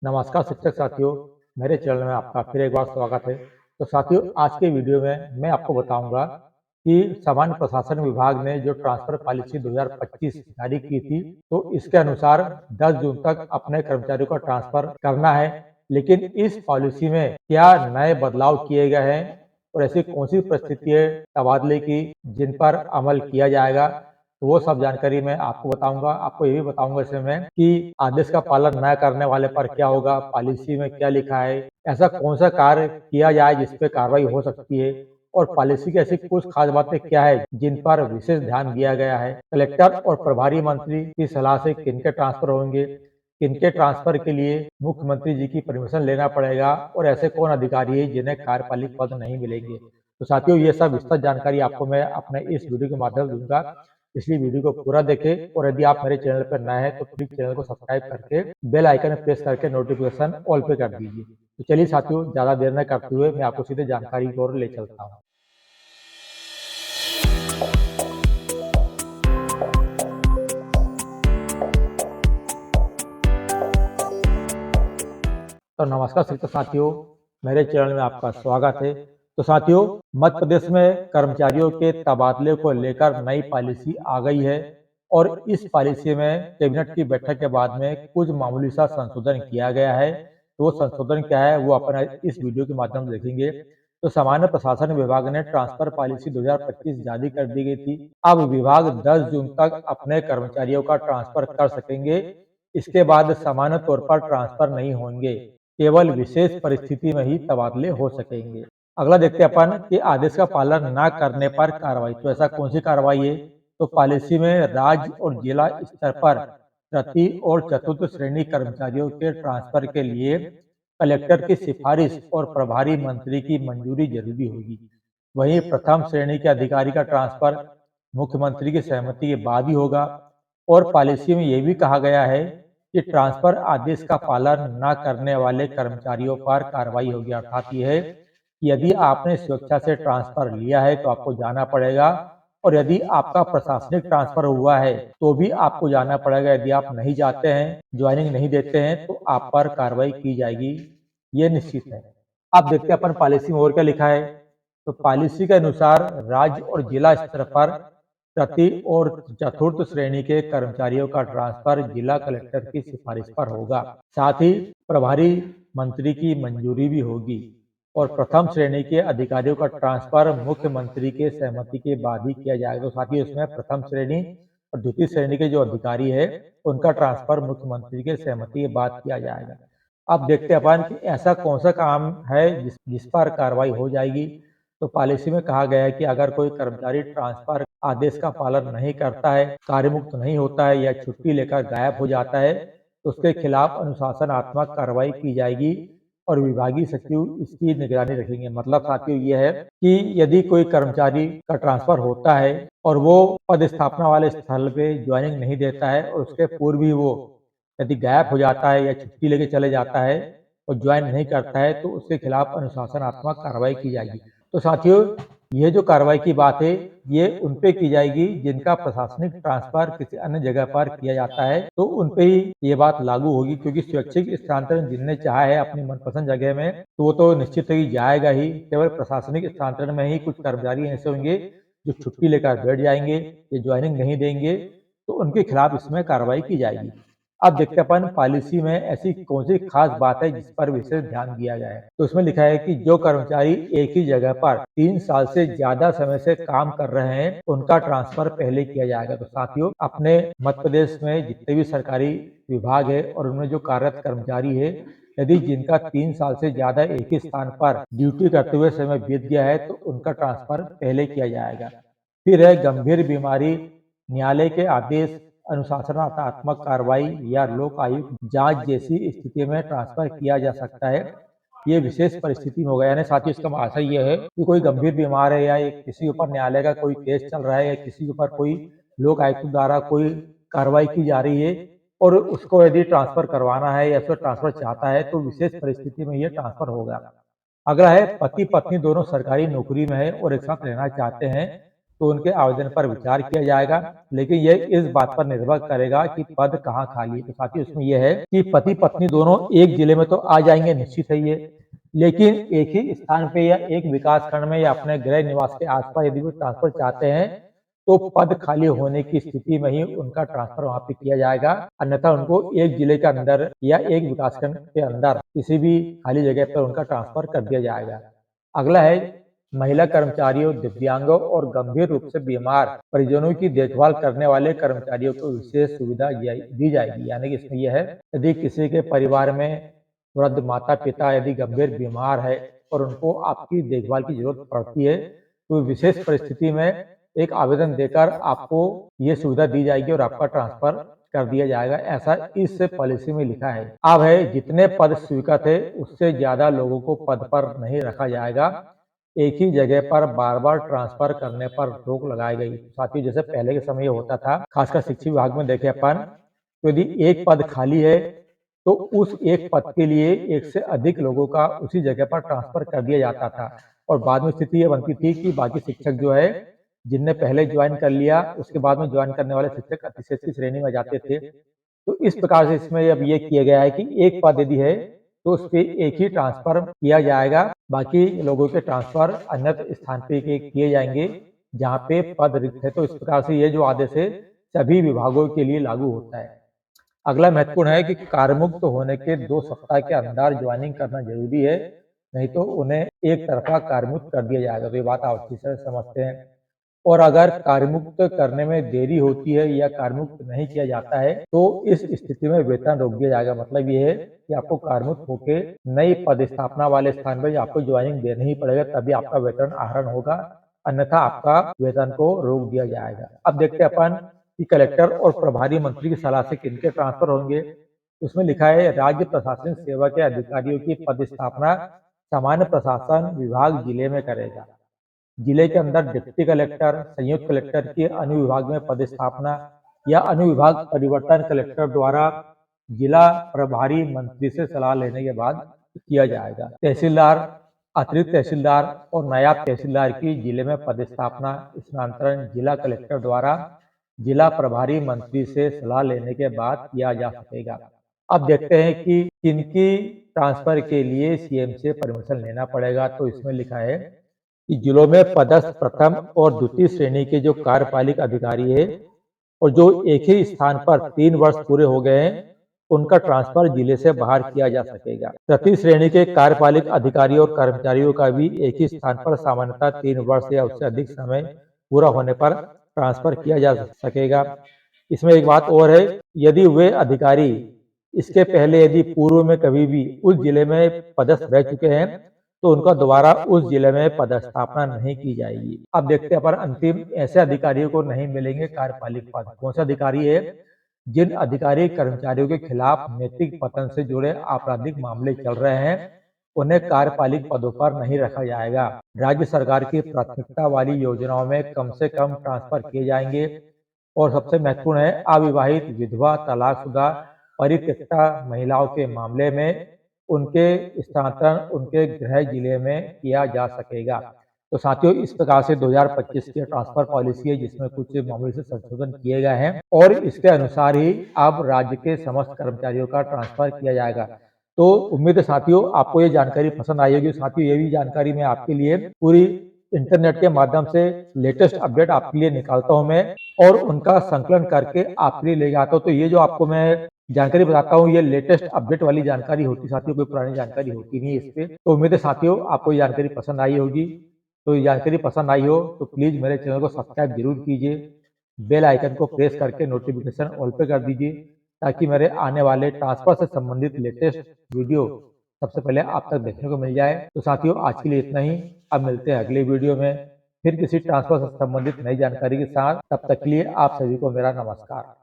नमस्कार शिक्षक साथियों, मेरे चैनल में आपका फिर एक बार स्वागत है। तो साथियों, आज के वीडियो में मैं आपको बताऊंगा कि सामान्य प्रशासन विभाग ने जो ट्रांसफर पॉलिसी 2025 जारी की थी, तो इसके अनुसार 10 जून तक अपने कर्मचारियों का ट्रांसफर करना है। लेकिन इस पॉलिसी में क्या नए बदलाव किए गए हैं और ऐसी कौन सी परिस्थिति है तबादले की जिन पर अमल किया जाएगा, तो वो सब जानकारी मैं आपको बताऊंगा। आपको ये भी बताऊंगा इसमें मैं कि आदेश का पालन न करने वाले पर क्या होगा, पॉलिसी में क्या लिखा है, ऐसा कौन सा कार्य किया जाए जिस पे कार्रवाई हो सकती है और पॉलिसी की ऐसी कुछ खास बातें क्या है जिन पर विशेष ध्यान दिया गया है। कलेक्टर और प्रभारी मंत्री की सलाह से किनके ट्रांसफर होंगे, किनके ट्रांसफर के लिए मुख्यमंत्री जी की परमिशन लेना पड़ेगा और ऐसे कौन अधिकारी है जिन्हें कार्यपालिक पद नहीं मिलेंगे। तो साथियों, ये सब विस्तृत जानकारी आपको मैं अपने इस वीडियो के माध्यम से दूंगा, इसलिए वीडियो को पूरा देखें। और यदि आप मेरे चैनल पर नए हैं तो प्लीज चैनल को सब्सक्राइब करके बेल आइकन प्रेस करके नोटिफिकेशन ऑल पे कर दीजिए। तो चलिए साथियों, ज्यादा देर न करते हुए मैं आपको सीधे जानकारी की ओर ले चलता हूँ। तो नमस्कार शिक्षक साथियों, मेरे चैनल में आपका स्वागत है। तो साथियों, मध्य प्रदेश में कर्मचारियों के तबादले को लेकर नई पॉलिसी आ गई है और इस पॉलिसी में कैबिनेट की बैठक के बाद में कुछ मामूली सा संशोधन किया गया है। तो वो संशोधन क्या है वो अपना इस वीडियो के माध्यम से देखेंगे। तो सामान्य प्रशासन विभाग ने ट्रांसफर पॉलिसी 2025 जारी कर दी गई थी। अब विभाग 10 जून तक अपने कर्मचारियों का ट्रांसफर कर सकेंगे। इसके बाद सामान्य तौर पर ट्रांसफर नहीं होंगे, केवल विशेष परिस्थिति में ही तबादले हो सकेंगे। अगला देखते हैं अपन कि आदेश का पालन न करने पर कार्रवाई। तो ऐसा कौन सी कार्रवाई है? तो पॉलिसी में राज्य और जिला स्तर पर तृतीय और चतुर्थ श्रेणी कर्मचारियों के ट्रांसफर के लिए कलेक्टर की सिफारिश और प्रभारी मंत्री की मंजूरी जरूरी होगी। वहीं प्रथम श्रेणी के अधिकारी का ट्रांसफर मुख्यमंत्री की सहमति के बाद ही होगा। और पॉलिसी में यह भी कहा गया है कि ट्रांसफर आदेश का पालन न करने वाले कर्मचारियों पर कार्रवाई होगी। अर्थात यह है कि यदि आपने स्वेच्छा से ट्रांसफर लिया है तो आपको जाना पड़ेगा, और यदि आपका प्रशासनिक ट्रांसफर हुआ है तो भी आपको जाना पड़ेगा। यदि आप नहीं जाते हैं, ज्वाइनिंग नहीं देते हैं, तो आप पर कार्रवाई की जाएगी, ये निश्चित है। अब देखते हैं अपन पॉलिसी में और क्या लिखा है। तो पॉलिसी के अनुसार राज्य और जिला स्तर पर तृतीय और चतुर्थ श्रेणी के कर्मचारियों का ट्रांसफर जिला कलेक्टर की सिफारिश पर होगा। साथ ही प्रभारी मंत्री की मंजूरी भी होगी और प्रथम श्रेणी के अधिकारियों का ट्रांसफर मुख्यमंत्री के सहमति के बाद ही किया जाएगा। तो साथ ही उसमें प्रथम श्रेणी और द्वितीय श्रेणी के जो अधिकारी है उनका ट्रांसफर मुख्यमंत्री के सहमति के बाद किया जाएगा। अब देखते हैं अपन कि ऐसा कौन सा काम है जिस पर कार्रवाई हो जाएगी। तो पॉलिसी में कहा गया है कि अगर कोई कर्मचारी ट्रांसफर आदेश का पालन नहीं करता है, कार्यमुक्त नहीं होता है या छुट्टी लेकर गायब हो जाता है, तो उसके खिलाफ अनुशासनात्मक कार्रवाई की जाएगी और विभागीय सचिव इसकी निगरानी रखेंगे। मतलब साथियों ये है कि यदि कोई कर्मचारी का ट्रांसफर होता है और वो पदस्थापना वाले स्थल पे ज्वाइनिंग नहीं देता है और उसके पूर्व ही वो यदि गायब हो जाता है या छुट्टी लेके चले जाता है और ज्वाइन नहीं करता है, तो उसके खिलाफ अनुशासनात्मक कार्रवाई की जाएगी। तो साथियों, ये जो कार्रवाई की बात है ये उन पे की जाएगी जिनका प्रशासनिक ट्रांसफर किसी अन्य जगह पर किया जाता है, तो उन पे ही ये बात लागू होगी। क्योंकि स्वैच्छिक स्थानांतरण जिनने चाहा है अपनी मनपसंद जगह में, तो वो तो निश्चित ही जाएगा ही। केवल प्रशासनिक स्थानांतरण में ही कुछ कर्मचारी ऐसे होंगे जो छुट्टी लेकर बैठ जाएंगे या ज्वाइनिंग नहीं देंगे, तो उनके खिलाफ इसमें कार्रवाई की जाएगी। अब देखते अपन पॉलिसी में ऐसी कौन सी खास बात है जिस पर विशेष ध्यान दिया गया है। तो इसमें लिखा है कि जो कर्मचारी एक ही जगह पर 3 साल से ज्यादा समय से काम कर रहे हैं उनका ट्रांसफर पहले किया जाएगा। तो साथियों, अपने मध्य प्रदेश में जितने भी सरकारी विभाग है और उनमें जो कार्यरत कर्मचारी है, यदि जिनका 3 साल से ज्यादा एक ही स्थान पर ड्यूटी करते हुए समय बीत गया है तो उनका ट्रांसफर पहले किया जाएगा। फिर है गंभीर बीमारी, न्यायालय के आदेश, अनुशासनात्मक कार्रवाई या लोक आयुक्त जांच जैसी स्थिति में ट्रांसफर किया जा सकता है। ये विशेष परिस्थिति में होगा। यानी साथियों, इसका आशय यह है कि कोई गंभीर बीमार है या किसी के ऊपर न्यायालय का कोई केस चल रहा है या किसी के ऊपर कोई लोक आयुक्त द्वारा कोई कार्रवाई की जा रही है और उसको यदि ट्रांसफर करवाना है या फिर ट्रांसफर चाहता है, तो विशेष परिस्थिति में यह ट्रांसफर होगा। अगला है पति पत्नी दोनों सरकारी नौकरी में है और एक साथ रहना चाहते हैं, तो उनके आवेदन पर विचार किया जाएगा, लेकिन यह इस बात पर निर्भर करेगा कि पद कहाँ खाली है। तो साथियों इसमें यह है कि पति पत्नी दोनों एक जिले में तो आ जाएंगे, निश्चित है ये, लेकिन एक ही स्थान पे या एक विकास खंड में या अपने गृह निवास के आसपास यदि वो ट्रांसफर चाहते हैं तो पद खाली होने की स्थिति में ही उनका ट्रांसफर वहां पे किया जाएगा, अन्यथा उनको एक जिले के अंदर या एक विकासखंड के अंदर किसी भी खाली जगह पर उनका ट्रांसफर कर दिया जाएगा। अगला है महिला कर्मचारियों, दिव्यांगों और गंभीर रूप से बीमार परिजनों की देखभाल करने वाले कर्मचारियों को विशेष सुविधा दी जाएगी। यानी कि इसमें यह है, यदि किसी के परिवार में वृद्ध माता पिता यदि गंभीर बीमार है और उनको आपकी देखभाल की जरूरत पड़ती है, तो विशेष परिस्थिति में एक आवेदन देकर आपको ये सुविधा दी जाएगी और आपका ट्रांसफर कर दिया जाएगा, ऐसा इस पॉलिसी में लिखा है। अब है जितने पद स्वीकृत है उससे ज्यादा लोगों को पद पर नहीं रखा जाएगा, एक ही जगह पर बार बार ट्रांसफर करने पर रोक लगाई गई। साथियों जैसे पहले के समय होता था, खासकर शिक्षा विभाग में देखे अपन, तो यदि एक पद खाली है तो उस एक पद के लिए एक से अधिक लोगों का उसी जगह पर ट्रांसफर कर दिया जाता था और बाद में स्थिति ये बनती थी कि बाकी शिक्षक जो है जिनने पहले ज्वाइन कर लिया उसके बाद में ज्वाइन करने वाले शिक्षक अतिशय की श्रेणी में जाते थे। तो इस प्रकार से इसमें अब ये किया गया है कि एक पद यदि है तो उस पे एक ही ट्रांसफर किया जाएगा, बाकी लोगों के ट्रांसफर अन्य स्थान पे किए जाएंगे जहाँ पे पद रिक्त है। तो इस प्रकार से ये जो आदेश है सभी विभागों के लिए लागू होता है। अगला महत्वपूर्ण है कि कार्यमुक्त होने के 2 सप्ताह के अंदर ज्वाइनिंग करना जरूरी है, नहीं तो उन्हें एक तरफा कार्यमुक्त कर दिया जाएगा। तो ये बात आप अच्छी से समझते हैं। और अगर कार्यमुक्त करने में देरी होती है या कार्यमुक्त नहीं किया जाता है तो इस स्थिति में वेतन रोक दिया जाएगा। मतलब ये है कि आपको कार्यमुक्त होकर नई पदस्थापना वाले स्थान पर आपको ज्वाइनिंग देना ही पड़ेगा, तभी आपका वेतन आहरण होगा, अन्यथा आपका वेतन को रोक दिया जाएगा। अब देखते हैं अपन कि कलेक्टर और प्रभारी मंत्री की सलाह से किनके ट्रांसफर होंगे। उसमें लिखा है राज्य प्रशासनिक सेवा के अधिकारियों की पदस्थापना सामान्य प्रशासन विभाग जिले में करेगा। जिले के अंदर डिप्टी कलेक्टर, संयुक्त कलेक्टर की अनुविभाग में पदस्थापना या अनुविभाग परिवर्तन कलेक्टर द्वारा जिला प्रभारी मंत्री से सलाह लेने के बाद किया जाएगा। तहसीलदार, अतिरिक्त तहसीलदार और नायब तहसीलदार की जिले में पदस्थापना स्थानांतरण जिला कलेक्टर द्वारा जिला प्रभारी मंत्री से सलाह लेने के बाद किया जा सकेगा। अब देखते हैं कि किनकी ट्रांसफर के लिए सीएम से परमिशन लेना पड़ेगा। तो इसमें लिखा है कि जिलों में पदस्थ प्रथम और द्वितीय श्रेणी के जो कार्यपालिक अधिकारी है और जो एक ही स्थान पर 3 वर्ष पूरे हो गए हैं उनका ट्रांसफर जिले से बाहर किया जा सकेगा। तृतीय श्रेणी के कार्यपालिक अधिकारी और कर्मचारियों का भी एक ही स्थान पर सामान्यतः 3 वर्ष या उससे अधिक समय पूरा होने पर ट्रांसफर किया जा सकेगा। इसमें एक बात और है, यदि वे अधिकारी इसके पहले यदि पूर्व में कभी भी उस जिले में पदस्थ रह चुके हैं तो उनका दोबारा उस जिले में पदस्थापना नहीं की जाएगी। अब देखते हैं पर अंतिम ऐसे अधिकारियों को नहीं मिलेंगे कार्यपालिक पद। कौन से अधिकारी है? जिन अधिकारी कर्मचारियों के खिलाफ नैतिक पतन से जुड़े आपराधिक मामले चल रहे हैं उन्हें कार्यपालिक पदों पर नहीं रखा जाएगा। राज्य सरकार की प्राथमिकता वाली योजनाओं में कम से कम ट्रांसफर किए जाएंगे। और सबसे महत्वपूर्ण है अविवाहित, विधवा, तलाकशुदा, परित्यक्ता महिलाओं के मामले में उनके स्थानांतरण उनके गृह जिले में किया जा सकेगा। तो साथियों इस प्रकार से 2025 की ट्रांसफर पॉलिसी है जिसमें कुछ मामूली से संशोधन किए गए हैं और इसके अनुसार ही अब राज्य के समस्त कर्मचारियों का ट्रांसफर किया जाएगा। तो उम्मीद है साथियों आपको ये जानकारी पसंद आई होगी। साथियों ये भी जानकारी मैं आपके लिए पूरी इंटरनेट के माध्यम से लेटेस्ट अपडेट आपके लिए निकालता हूं मैं और उनका संकलन करके आपके लिए ले आता हूं। तो ये जो आपको मैं जानकारी बताता हूँ ये लेटेस्ट अपडेट वाली जानकारी होती साथियों, कोई पुरानी जानकारी होती नहीं है इस पे। तो उम्मीद है साथियों आपको ये जानकारी पसंद आई होगी। तो ये जानकारी पसंद आई हो तो प्लीज मेरे चैनल को सब्सक्राइब जरूर कीजिए, बेल आइकन को प्रेस करके नोटिफिकेशन ऑल पे कर दीजिए ताकि मेरे आने वाले ट्रांसफर से संबंधित लेटेस्ट वीडियो सबसे पहले आप तक देखने को मिल जाए। तो साथियों आज के लिए इतना ही, अब मिलते हैं अगले वीडियो में फिर किसी ट्रांसफर से संबंधित नई जानकारी के साथ। तब तक के लिए आप सभी को मेरा नमस्कार।